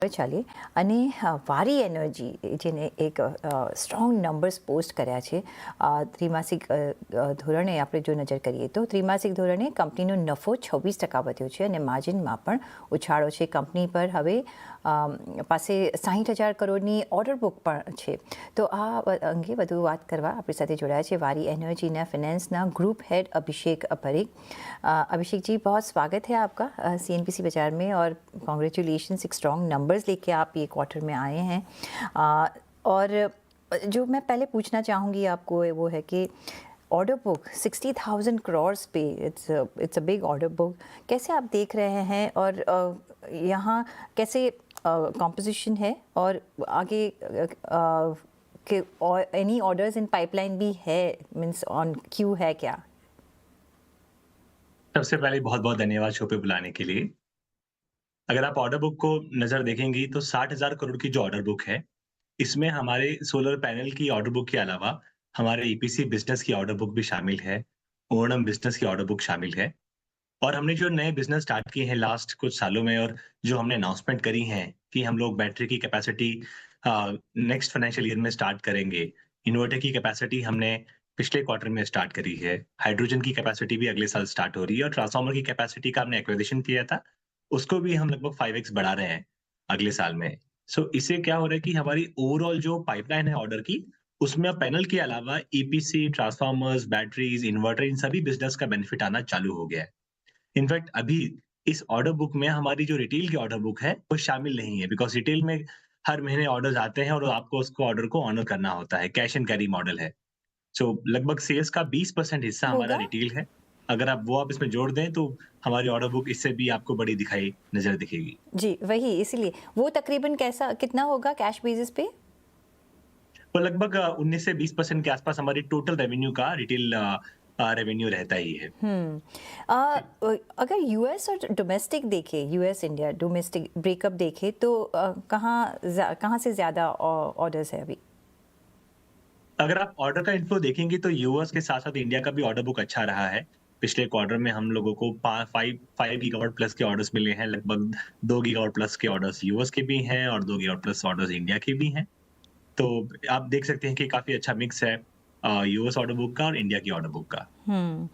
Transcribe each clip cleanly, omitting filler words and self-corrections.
ચાલે અને વારી એનર્જી જેને એક સ્ટ્રોંગ નંબર્સ પોસ્ટ કર્યા છે ત્રિમાસિક ધોરણે આપણે જો નજર કરીએ તો ત્રિમાસિક ધોરણે કંપનીનો નફો 26% વધ્યો છે અને માર્જિનમાં પણ ઉછાળો છે. કંપની પર હવે પાસે 60,000 કરોડની ઓર્ડર બુક પણ છે. તો આ અંગે વધુ વાત કરવા આપણી સાથે જોડાયા છે વારી એનર્जीના फाइनेंसना ग्रुप हेड अभिषेक परीख. अभिषेक जी, बहुत स्वागत है आपका सीएनबीसी बाजार में और कॉन्ग्रेचुलेशंस, एक स्ट्रॉन्ग नंबर्स लेके आप ये क्वार्टर में आए हैं. और जो मैं पहले पूछना चाहूँगी आपको वो है कि ऑर्डर बुक 60,000 करोड़ पे it's a big order book. कैसे आप देख रहे हैं और यहाँ कैसे कॉम्पोजिशन है और आगे के एनी ऑर्डर्स इन पाइपलाइन भी है, मीन्स ऑन क्यू है क्या? सबसे पहले बहुत-बहुत धन्यवाद शो पे बुलाने के लिए। अगर आप ऑर्डर बुक को नज़र देखेंगी तो 60,000 करोड़ की जो ऑर्डर बुक है, इसमें हमारे सोलर पैनल की ऑर्डर बुक के अलावा हमारे ईपीसी बिज़नेस की ऑर्डर बुक भी शामिल है, ओएनएम बिज़नेस की ऑर्डर बुक शामिल है और हमने जो नए बिज़नेस स्टार्ट किए हैं लास्ट कुछ सालों में और जो हमने अनाउंसमेंट करी हैं कि हम लोग बैटरी की कैपेसिटी नेक्स्ट फाइनेंशियल ईयर में स्टार्ट करेंगे। इन्वर्टर की कैपेसिटी हमने पिछले क्वार्टर में स्टार्ट करी है। हाइड्रोजन की कैपेसिटी भी अगले साल स्टार्ट हो रही है और ट्रांसफार्मर की कैपेसिटी का हमने एक्विजिशन किया था, उसको भी हम लगभग 5x बढ़ा रहे हैं अगले साल में। सो इससे क्या हो रहा है कि हमारी ओवरऑल जो पाइपलाइन है ऑर्डर की, उसमें अब पैनल के अलावा ईपीसी, ट्रांसफार्मर्स, बैटरीज़, इन्वर्टर इन सभी बिज़नेस का बेनिफिट आना चालू हो गया है। इनफैक्ट अभी इस ऑर्डर बुक में हमारी जो रिटेल की ऑर्डर बुक है, वो शामिल नहीं है बिकॉज़ रिटेल में हर महीने ऑर्डर्स आते हैं और आपको उसको ऑर्डर को ऑनर करना होता है, कैश एंड कैरी मॉडल है। सो लगभग सेल्स का 20% हिस्सा हमारा होगा रिटेल है। अगर आप इसमें जोड़ दें तो हमारी ऑर्डर बुक इससे भी आपको बड़ी दिखाई नज़र दिखेगी। जी, वही इसीलिए वो तकरीबन कैसा कितना होगा कैश बेसिस पे? वो लगभग 19 से 20% के आसपास हमारी टोटल रेवेन्यू का रिटेल रेवेन्यू रहता ही है। अगर यूएस और डोमेस्टिक देखें, यूएस इंडिया डोमेस्टिक ब्रेकअप देखें तो कहाँ से ज़्यादा ऑर्डर्स है अभी? अगर आप ऑर्डर का इन्फ्लो देखेंगे तो यूएस के साथ-साथ इंडिया का भी ऑर्डर बुक अच्छा रहा है। पिछले क्वार्टर में हम लोगों को पा 5 गीगावाट प्लस के ऑर्डर्स मिले हैं। लगभग 2 गीगावाट प्लस के ऑर्डर्स यूएस के भी हैं और 2 गीगावाट प्लस ऑर्डर्स इंडिया के भी हैं। तो आप देख सकते हैं कि काफ़ी अच्छा मिक्स है यूएस ऑर्डर बुक का और इंडिया की ऑर्डर बुक का। हम्म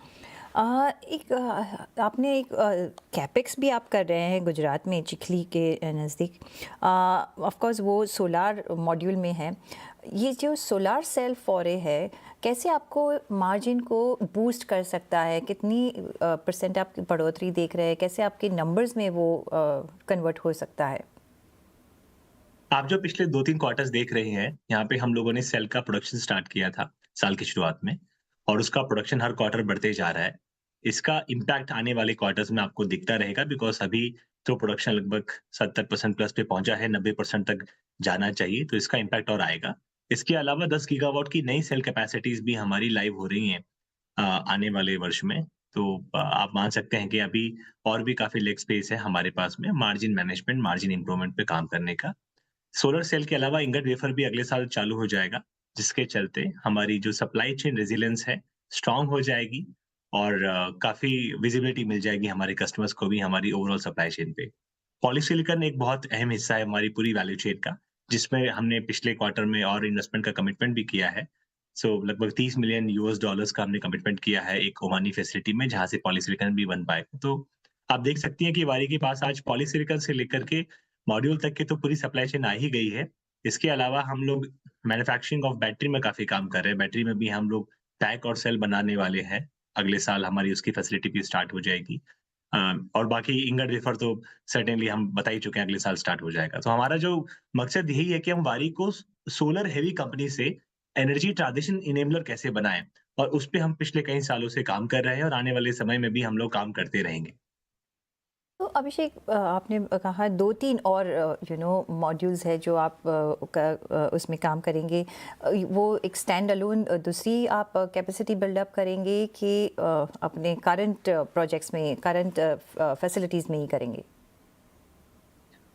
एक आपने एक कैपेक्स भी आप कर रहे हैं गुजरात में चिखली के नज़दीक. ऑफ कोर्स वो सोलार मॉड्यूल में है. ये जो सोलार सेल फॉरे है कैसे आपको मार्जिन को बूस्ट कर सकता है? कितनी परसेंट आप बढ़ोतरी देख रहे हैं? कैसे आपके नंबर्स में वो कन्वर्ट हो सकता है? आप जो पिछले 2-3 क्वार्टर्स देख रहे हैं, यहाँ पे हम लोगों ने सेल का प्रोडक्शन स्टार्ट किया था साल की शुरुआत में और उसका प्रोडक्शन हर क्वार्टर बढ़ते जा रहा है। इसका इम्पैक्ट आने वाले क्वार्टर्स में आपको दिखता रहेगा बिकॉज़ अभी तो प्रोडक्शन लगभग 70% प्लस पे पहुँचा है, 90% तक जाना चाहिए, तो इसका इम्पैक्ट और आएगा। इसके अलावा 10 गीगावाट की नई सेल कैपेसिटीज़ भी हमारी लाइव हो रही हैं आने वाले वर्ष में। तो आप मान सकते हैं कि अभी और भी काफ़ी लेग स्पेस है हमारे पास में मार्जिन मैनेजमेंट, मार्जिन इम्प्रूवमेंट पे काम करने का। सोलर सेल के अलावा इंगट वेफर भी अगले साल चालू हो जाएगा, जिसके चलते हमारी जो सप्लाई चेन रेज़िलियंस है, स्ट्रॉन्ग हो जाएगी और काफ़ी विज़िबिलिटी मिल जाएगी हमारे कस्टमर्स को भी हमारी ओवरऑल सप्लाई चेन पे। पॉलीसिलिकॉन एक बहुत अहम हिस्सा है हमारी पूरी वैल्यू चेन का, जिसमें हमने पिछले क्वार्टर में और इन्वेस्टमेंट का कमिटमेंट भी किया है। सो लगभग $30 मिलियन का हमने कमिटमेंट किया है एक ओमानी फैसिलिटी में, जहाँ से पॉलीसिलिकॉन भी बन पाएगा। तो आप देख सकती हैं कि वारी के पास आज पॉलीसिलिकॉन से लेकर के मॉड्यूल तक की तो पूरी सप्लाई चेन आ ही गई है। इसके अलावा हम लोग मैन्युफैक्चरिंग ऑफ बैटरी में काफ़ी काम कर रहे हैं। बैटरी में भी हम लोग पैक और सेल बनाने वाले हैं। अगले साल हमारी उसकी फैसिलिटी भी स्टार्ट हो जाएगी। अ, और बाकी इंगट वेफर तो सर्टेनली हम बता ही चुके हैं अगले साल स्टार्ट हो जाएगा। तो हमारा जो मकसद यही है कि हम वारी को सोलर हेवी कंपनी से एनर्जी ट्रांजिशन इनेबलर कैसे बनाएँ और उस पे हम पिछले कई सालों से काम कर रहे हैं और आने वाले समय में भी हम लोग काम करते रहेंगे। तो अभिषेक, आपने कहा 2-3 और मॉड्यूल्स है जो आप उसमें काम करेंगे. वो एक स्टैंड अलोन दूसरी आप कैपेसिटी बिल्डअप करेंगे कि अपने करंट प्रोजेक्ट्स में, करंट फैसिलिटीज़ में ही करेंगे?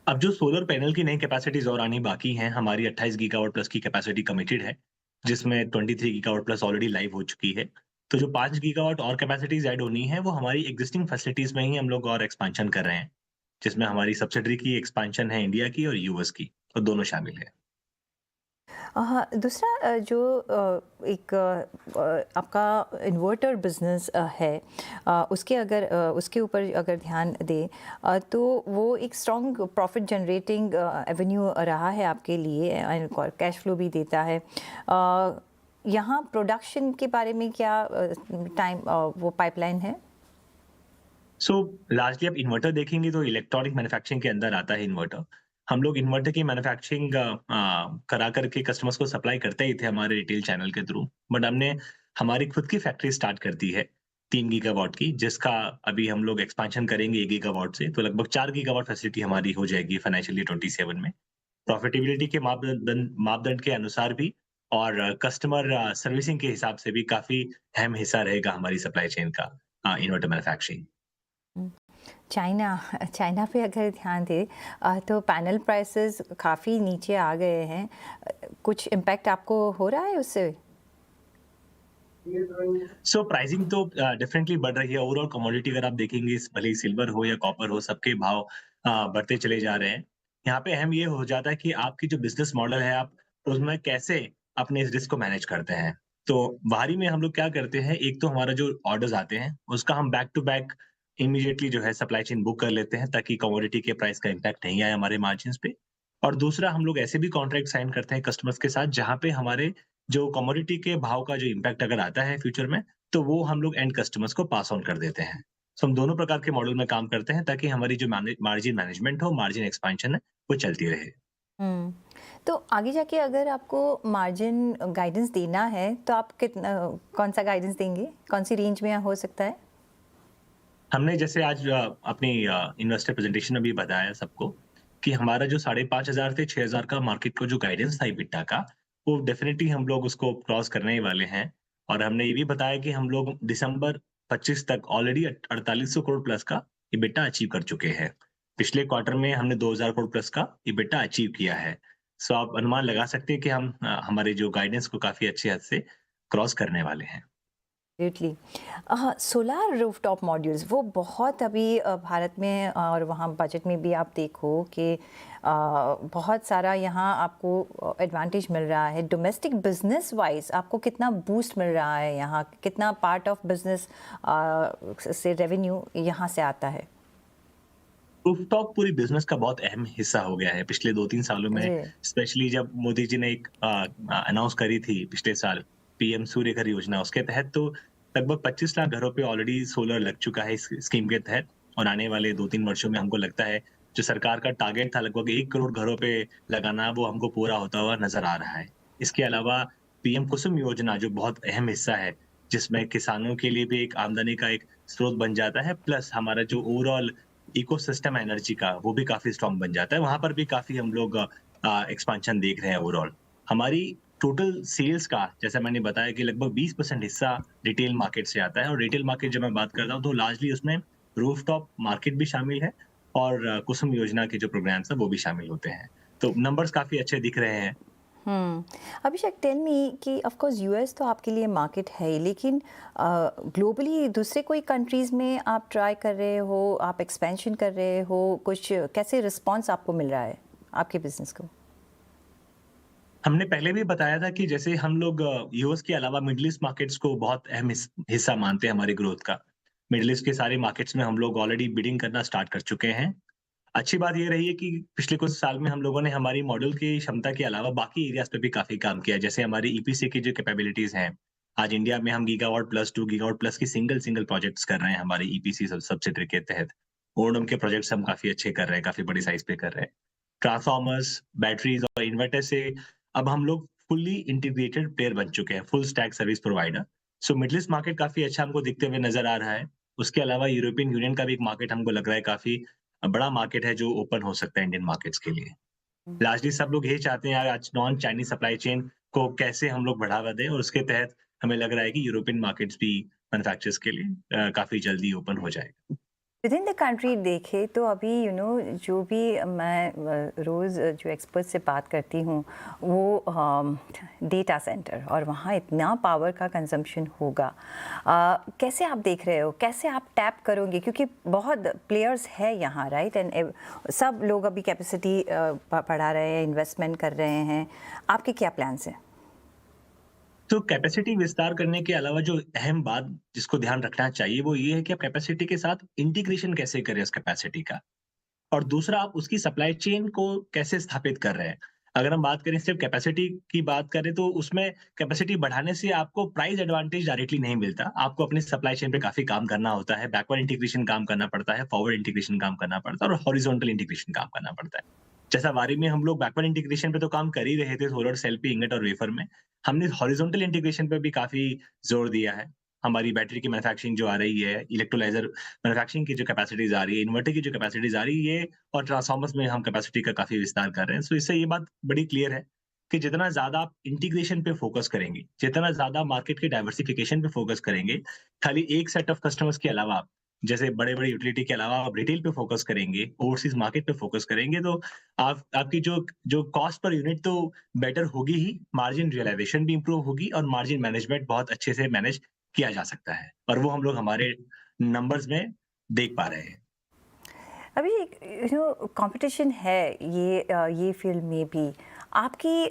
अब जो सोलर पैनल की नई कैपेसिटीज़ और आनी बाकी हैं, हमारी 28 गीगावाट प्लस की कैपेसिटी कमिटेड है, जिसमें 23 गीगावाट प्लस ऑलरेडी लाइव हो चुकी है। तो जो 5 गीगावाट और कैपेसिटीज़ ऐड होनी है, वो हमारी एक्जिस्टिंग फैसिलिटीज़ में ही हम लोग और एक्सपेंशन कर रहे हैं। जिसमें हमारी सब्सिडरी की एक्सपेंशन है इंडिया की और यूएस की, और दोनों शामिल है। हाँ, दूसरा जो एक आपका इन्वर्टर बिजनेस है, उसके अगर उसके ऊपर अगर ध्यान दें, तो वो एक स्ट्रॉन्ग प्रॉफिट जनरेटिंग एवेन्यू रहा है आपके लिए एंड कैश फ्लो भी देता है। यहाँ प्रोडक्शन के बारे में क्या वो पाइपलाइन है? सो लार्जली आप इन्वर्टर देखेंगे तो इलेक्ट्रॉनिक मैन्युफैक्चरिंग के अंदर आता है इन्वर्टर। हम लोग इन्वर्टर की मैन्युफैक्चरिंग करा करके कस्टमर्स को सप्लाई करते ही थे हमारे रिटेल चैनल के थ्रू। बट हमने हमारी खुद की फैक्ट्री स्टार्ट कर दी है 3 गीगावाट की, जिसका अभी हम लोग एक्सपेंशन करेंगे 1 गीगावाट से, तो लगभग 4 गीगावाट फैसिलिटी हमारी हो जाएगी फाइनेंशियल ईयर 27 में। प्रॉफिटेबिलिटी के मापदंड मापदंड के अनुसार भी और कस्टमर सर्विसिंग के हिसाब से भी काफ़ी अहम हिस्सा रहेगा हमारी सप्लाई चेन का इन्वर्टर मैन्युफैक्चरिंग। चाइना चाइना पे अगर ध्यान दें, तो पैनल प्राइसेस काफ़ी नीचे आ गए हैं। कुछ इम्पैक्ट आपको हो रहा है उससे? सो प्राइसिंग तो डेफिनेटली बढ़ रही है। ओवरऑल कमोडिटी अगर आप देखेंगे, भले ही सिल्वर हो या कॉपर हो, सबके भाव बढ़ते चले जा रहे हैं। यहाँ पे अहम ये हो जाता है कि आपकी जो बिजनेस मॉडल है, आप उसमें कैसे अपने इस रिस्क को मैनेज करते हैं। तो बाहरी में हम लोग क्या करते हैं, एक तो हमारा जो ऑर्डर्स आते हैं उसका हम बैक टू बैक इमीडिएटली जो है सप्लाई चेन बुक कर लेते हैं, ताकि कमोडिटी के प्राइस का इम्पैक्ट नहीं आए हमारे मार्जिन्स पे। और दूसरा, हम लोग ऐसे भी कॉन्ट्रैक्ट साइन करते हैं कस्टमर्स के साथ, जहाँ पे हमारे जो कमोडिटी के भाव का जो इम्पैक्ट अगर आता है फ्यूचर में, तो वो हम लोग एंड कस्टमर्स को पास ऑन कर देते हैं। सो हम दोनों प्रकार के मॉडल में काम करते हैं, ताकि हमारी जो मार्जिन मैनेजमेंट हो, मार्जिन एक्सपेंशन है, वो चलती रहे। हुँ। तो आगे जाके अगर आपको मार्जिन गाइडेंस देना है, तो आप कितना कौन-सा गाइडेंस देंगे? कौन-सी रेंज में हो सकता है? हमने जैसे आज अपनी इन्वेस्टर प्रेजेंटेशन में भी बताया सबको कि हमारा जो 5,500 से 6,000 का मार्केट को जो गाइडेंस था EBITDA का, वो डेफिनिटली हम लोग उसको क्रॉस करने ही वाले हैं। और हमने ये भी बताया कि हम लोग दिसंबर 25 तक ऑलरेडी 4800 करोड़ प्लस का EBITDA अचीव कर चुके हैं। पिछले क्वार्टर में हमने 2,000 करोड़ प्लस का EBITDA अचीव किया है। सो आप अनुमान लगा सकते हैं कि हम हमारे जो गाइडेंस को काफ़ी अच्छे हद से क्रॉस करने वाले हैं। एब्सोल्युटली। सोलार रूफटॉप मॉड्यूल्स वो बहुत अभी भारत में, और वहाँ बजट में भी आप देखो कि बहुत सारा यहाँ आपको एडवांटेज मिल रहा है। डोमेस्टिक बिजनेस वाइज आपको कितना बूस्ट मिल रहा है यहाँ? कितना पार्ट ऑफ बिजनेस से रेवेन्यू यहाँ से आता है? रूफटॉप पूरी बिज़नेस का बहुत अहम हिस्सा हो गया है पिछले 2-3 सालों में, जी। स्पेशली जब मोदी जी ने एक अनाउंस करी थी पिछले साल पीएम सूर्य घर योजना, उसके तहत तो लगभग 25 लाख घरों पे ऑलरेडी सोलर लग चुका है इस स्कीम के तहत। और आने वाले 2-3 वर्षों में हमको लगता है जो सरकार का टारगेट था लगभग 1 करोड़ घरों पे लगाना, वो हमको पूरा होता हुआ नज़र आ रहा है। इसके अलावा पीएम कुसुम योजना जो बहुत अहम हिस्सा है, जिसमें किसानों के लिए भी एक आमदनी का एक स्रोत बन जाता है, प्लस हमारा जो ओवरऑल इकोसिस्टम एनर्जी का वो भी काफ़ी स्ट्रॉन्ग बन जाता है। वहाँ पर भी काफ़ी हम लोग एक्सपेंशन देख रहे हैं ओवरऑल। हमारी टोटल सेल्स का जैसा मैंने बताया कि लगभग 20% हिस्सा रिटेल मार्केट से आता है, और रिटेल मार्केट जब मैं बात करता हूँ तो लार्जली उसमें रूफटॉप मार्केट भी शामिल है, और कुसुम योजना के जो प्रोग्राम्स हैं वो भी शामिल होते हैं। तो नंबर्स काफ़ी अच्छे दिख रहे हैं। अभिषेक, टेल मी कि ऑफ कोर्स यूएस तो आपके लिए मार्केट है ही, लेकिन ग्लोबली दूसरे कोई कंट्रीज़ में आप ट्राई कर रहे हो, आप एक्सपेंशन कर रहे हो, कुछ कैसे रिस्पांस आपको मिल रहा है आपके बिजनेस को? हमने पहले भी बताया था कि जैसे हम लोग यूएस के अलावा मिडल ईस्ट मार्केट्स को बहुत अहम हिस्सा मानते हैं हमारी ग्रोथ का। मिडल ईस्ट के सारे मार्केट्स में हम लोग ऑलरेडी बिडिंग करना स्टार्ट कर चुके हैं। अच्छी बात ये रही है कि पिछले कुछ साल में हम लोगों ने हमारी मॉडल की क्षमता के अलावा बाकी एरियाज़ पे भी काफ़ी काम किया है। जैसे हमारी ईपीसी की जो कैपेबिलिटीज़ हैं, आज इंडिया में हम गीगावाट प्लस, 2 गीगावाट प्लस की सिंगल प्रोजेक्ट्स कर रहे हैं हमारी ईपीसी सब्सिडरी के तहत। ओडम के प्रोजेक्ट्स हम काफ़ी अच्छे कर रहे हैं, काफ़ी बड़ी साइज़ पे कर रहे हैं। ट्रांसफॉर्मर्स, बैटरीज़ और इन्वर्टर से अब हम लोग फुल्ली इंटीग्रेटेड प्लेयर बन चुके हैं, full stack service provider. So middle east market काफ़ी अच्छा हमको दिखते हुए नज़र आ रहा है। उसके अलावा यूरोपियन यूनियन का भी एक मार्केट हमको लग रहा है काफ़ी बड़ा मार्केट है, जो ओपन हो सकता है इंडियन मार्केट्स के लिए। लार्जली सब लोग यही चाहते हैं यार, आज नॉन चाइनीज़ सप्लाई चेन को कैसे हम लोग बढ़ावा दें, और उसके तहत हमें लग रहा है कि यूरोपियन मार्केट्स भी मैन्युफैक्चरर्स के लिए काफ़ी जल्दी ओपन हो जाएगा। विद इन द कंट्री देखें तो अभी जो भी मैं रोज़ जो एक्सपर्ट से बात करती हूँ वो डेटा सेंटर और वहाँ इतना पावर का कंजम्पशन होगा। कैसे आप देख रहे हो, कैसे आप टैप करोगे, क्योंकि बहुत प्लेयर्स है यहाँ, राइट, एंड सब लोग अभी कैपेसिटी बढ़ा रहे हैं, इन्वेस्टमेंट कर रहे हैं। आपके क्या प्लान्स हैं? तो कैपेसिटी विस्तार करने के अलावा जो अहम बात जिसको ध्यान रखना चाहिए वो ये है कि आप कैपेसिटी के साथ इंटीग्रेशन कैसे करें उस कैपेसिटी का। और दूसरा आप उसकी सप्लाई चेन को कैसे स्थापित कर रहे हैं। अगर हम बात करें सिर्फ कैपेसिटी की बात करें तो उसमें कैपेसिटी बढ़ाने से आपको प्राइस एडवांटेज डायरेक्टली नहीं मिलता। आपको अपनी सप्लाई चेन पे काफ़ी काम करना होता है, बैकवर्ड इंटीग्रेशन काम करना पड़ता है, फॉरवर्ड इंटीग्रेशन काम करना पड़ता है और हॉरिजॉन्टल इंटीग्रेशन काम करना पड़ता है। जैसा वारी में हम लोग बैकवर्ड इंटीग्रेशन पे तो काम कर ही रहे थे सोलर सेल पे, इंगट और वेफर में। हमने हॉरिजॉन्टल इंटीग्रेशन पे भी काफ़ी ज़ोर दिया है। हमारी बैटरी की मैन्युफैक्चरिंग जो आ रही है, इलेक्ट्रोलाइज़र मैन्युफैक्चरिंग की जो कैपेसिटीज़ आ रही है, इन्वर्टर की जो कैपेसिटीज़ आ रही है, ये और ट्रांसफॉर्मर्स में हम कैपेसिटी का काफ़ी विस्तार कर रहे हैं। सो इससे ये बात बड़ी क्लियर है कि जितना ज़्यादा आप इंटीग्रेशन पे फ़ोकस करेंगे, जितना ज़्यादा मार्केट के डाइवर्सिफिकेशन पे फ़ोकस करेंगे, खाली एक सेट ऑफ कस्टमर्स के अलावा, जैसे बड़े-बड़े यूटिलिटी के अलावा आप रिटेल पे फ़ोकस करेंगे, ओवरसीज़ मार्केट पे फ़ोकस करेंगे, तो आपकी जो जो कॉस्ट पर यूनिट तो बेटर होगी ही, मार्जिन रियलाइज़ेशन भी इम्प्रूव होगी और मार्जिन मैनेजमेंट बहुत अच्छे से मैनेज किया जा सकता है। और वो हम लोग हमारे नंबर्स में देख पा रहे हैं। अभी कंपटीशन है ये फील्ड में भी आपकी,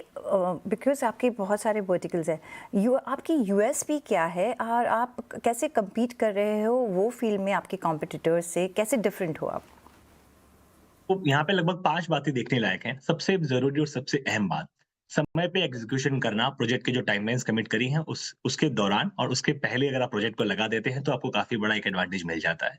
बिकॉज आपके बहुत सारे वर्टिकल्स हैं। आपकी यूएसपी क्या है और आप कैसे compete कर रहे हो वो फील्ड में आपके कॉम्पिटिटर्स से, कैसे डिफरेंट हो आप? तो यहाँ पे लगभग 5 बातें देखने लायक हैं। सबसे ज़रूरी और सबसे अहम बात, समय पे एग्ज़ीक्यूशन करना, प्रोजेक्ट के जो टाइमलाइन्स कमिट करी हैं उसके दौरान और उसके पहले अगर आप प्रोजेक्ट को लगा देते हैं, तो आपको काफ़ी बड़ा एक एडवांटेज मिल जाता है।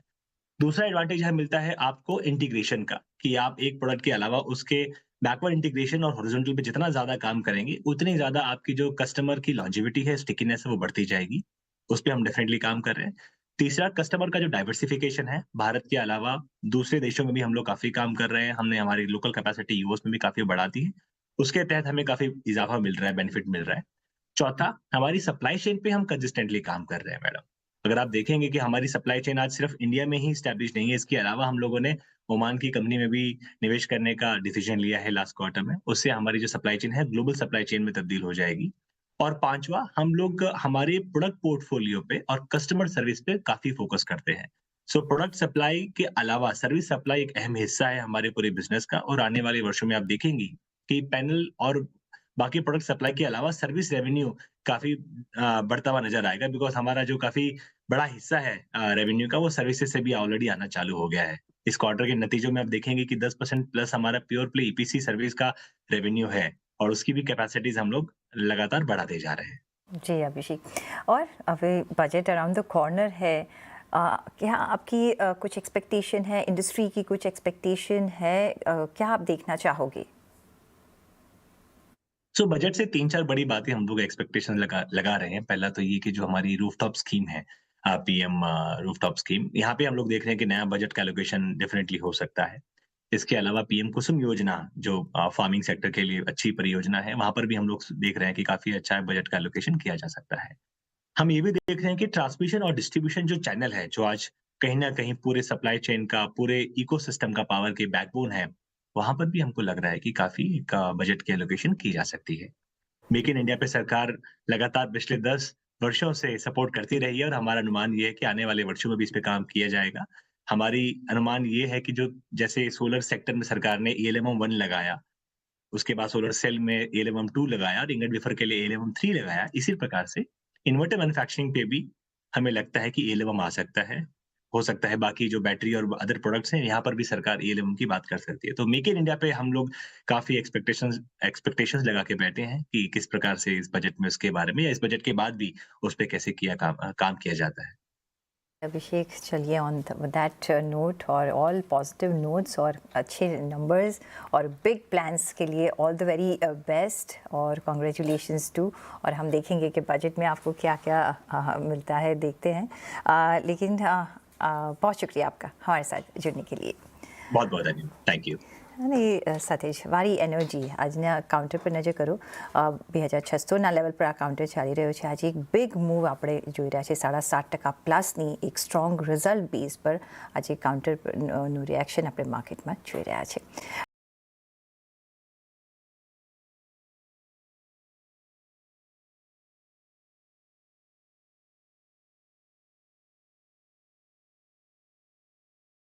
दूसरा एडवांटेज यहाँ मिलता है आपको इंटीग्रेशन का, कि आप एक प्रोडक्ट के अलावा उसके बैकवर्ड इंटीग्रेशन और हॉरिजॉन्टल पे जितना ज़्यादा काम करेंगे, उतनी ज़्यादा आपकी जो कस्टमर की लॉन्जेविटी है, स्टिकीनेस है, वो बढ़ती जाएगी। उस पे हम डेफिनिटली काम कर रहे हैं। तीसरा, कस्टमर का जो डाइवर्सिफिकेशन है, भारत के अलावा दूसरे देशों में भी हम लोग काफ़ी काम कर रहे हैं। हमने हमारी लोकल कैपेसिटी यूएस में भी काफ़ी बढ़ा दी है। उसके तहत हमें काफ़ी इज़ाफ़ा मिल रहा है, बेनिफिट मिल रहा है। चौथा, हमारी सप्लाई चेन पे हम कंसिस्टेंटली काम कर रहे हैं मैडम। अगर आप देखेंगे कि हमारी सप्लाई चेन आज सिर्फ इंडिया में ही एस्टैब्लिश नहीं है, इसके अलावा हम लोगों ने ओमान की कंपनी में भी निवेश करने का डिसीजन लिया है लास्ट क्वार्टर में। उससे हमारी जो सप्लाई चेन है, ग्लोबल सप्लाई चेन में तब्दील हो जाएगी। और पाँचवाँ, हम लोग हमारे प्रोडक्ट पोर्टफोलियो पे और कस्टमर सर्विस पे काफ़ी फोकस करते हैं। सो प्रोडक्ट सप्लाई के अलावा सर्विस सप्लाई एक अहम हिस्सा है हमारे पूरे बिज़नेस का और आने वाले वर्षों में आप देखेंगी कि पैनल और बाकी प्रोडक्ट सप्लाई के अलावा सर्विस रेवेन्यू काफ़ी बढ़ता हुआ नज़र आएगा, बिकॉज़ हमारा जो काफ़ी बड़ा हिस्सा है रेवेन्यू का, वो सर्विसेज़ से भी ऑलरेडी आना चालू हो गया है। इस क्वार्टर के नतीजों में आप देखेंगे कि 10% प्लस हमारा प्योर प्ले ईपीसी सर्विस का रेवेन्यू है और उसकी भी कैपेसिटीज़ हम लोग लगातार बढ़ाते जा रहे हैं। जी अभिषेक, और अभी बजट अराउंड द कॉर्नर है। क्या आपकी कुछ एक्सपेक्टेशन है, इंडस्ट्री की कुछ एक्सपेक्टेशन है, क्या आप देखना चाहोगे? सो बजट से 3-4 बड़ी बातें हम लोग एक्सपेक्टेशन लगा लगा रहे हैं। पहला तो ये कि जो हमारी रूफटॉप स्कीम है, पीएम रूफटॉप स्कीम, यहाँ पे हम लोग देख रहे हैं कि नया बजट का एलोकेशन डेफिनिटली हो सकता है। इसके अलावा पीएम कुसुम योजना जो फार्मिंग सेक्टर के लिए अच्छी परियोजना है, वहाँ पर भी हम लोग देख रहे हैं कि काफ़ी अच्छा बजट का एलोकेशन किया जा सकता है। हम ये भी देख रहे हैं कि ट्रांसमिशन और डिस्ट्रीब्यूशन जो चैनल है, जो आज कहीं न कहीं पूरे सप्लाई चेन का, पूरे इकोसिस्टम का पावर के बैकबोन है, वहाँ पर भी हमको लग रहा है कि काफ़ी एक बजट की एलोकेशन की जा सकती है। मेक इन इंडिया पे सरकार लगातार पिछले 10 वर्षों से सपोर्ट करती रही है और हमारा अनुमान ये है कि आने वाले वर्षों में भी इस पे काम किया जाएगा। हमारी अनुमान ये है कि जो जैसे सोलर सेक्टर में सरकार ने ईएलएमएम 1 लगाया, उसके बाद सोलर सेल में ईएलएमएम 2 लगाया और इंगट वेफर के लिए ईएलएमएम 3 लगाया। इसी प्रकार से इन्वर्टर मैन्युफैक्चरिंग पे भी हमें लगता है कि ईएलएमएम आ सकता है। हो सकता है बाकी जो बैटरी और अदर प्रोडक्ट्स हैं, यहाँ पर भी सरकार ईएलएमएम की बात कर सकती है। तो मेक इन इंडिया पे हम लोग काफ़ी एक्सपेक्टेशंस लगा के बैठे हैं कि किस प्रकार से इस बजट में उसके बारे में या इस बजट के बाद भी उस पे कैसे काम किया जाता है। अभिषेक, चलिए ऑन दैट नोट और ऑल पॉजिटिव नोट्स और अच्छे नंबर्स और बिग प्लान्स के लिए ऑल द वेरी बेस्ट और कॉन्ग्रेचुलेशंस टू। और हम देखेंगे कि बजट में आपको क्या क्या मिलता है, देखते हैं। लेकिन बहुत शुक्रिया आपका हमारे साथ जुड़ने के लिए। बहुत बहुत धन्यवाद, थैंक यू। અને એ સાથે જ વારી એનર્જી આજના કાઉન્ટર પર નજર કરું 2600ના લેવલ પર આ કાઉન્ટર ચાલી રહ્યો છે. આજે એક બિગ મૂવ આપણે જોઈ રહ્યા છે 7.5% પ્લસની એક સ્ટ્રોંગ રિઝલ્ટ બેઝ પર આજે કાઉન્ટરનું રિએક્શન આપણે માર્કેટમાં જોઈ રહ્યા છે.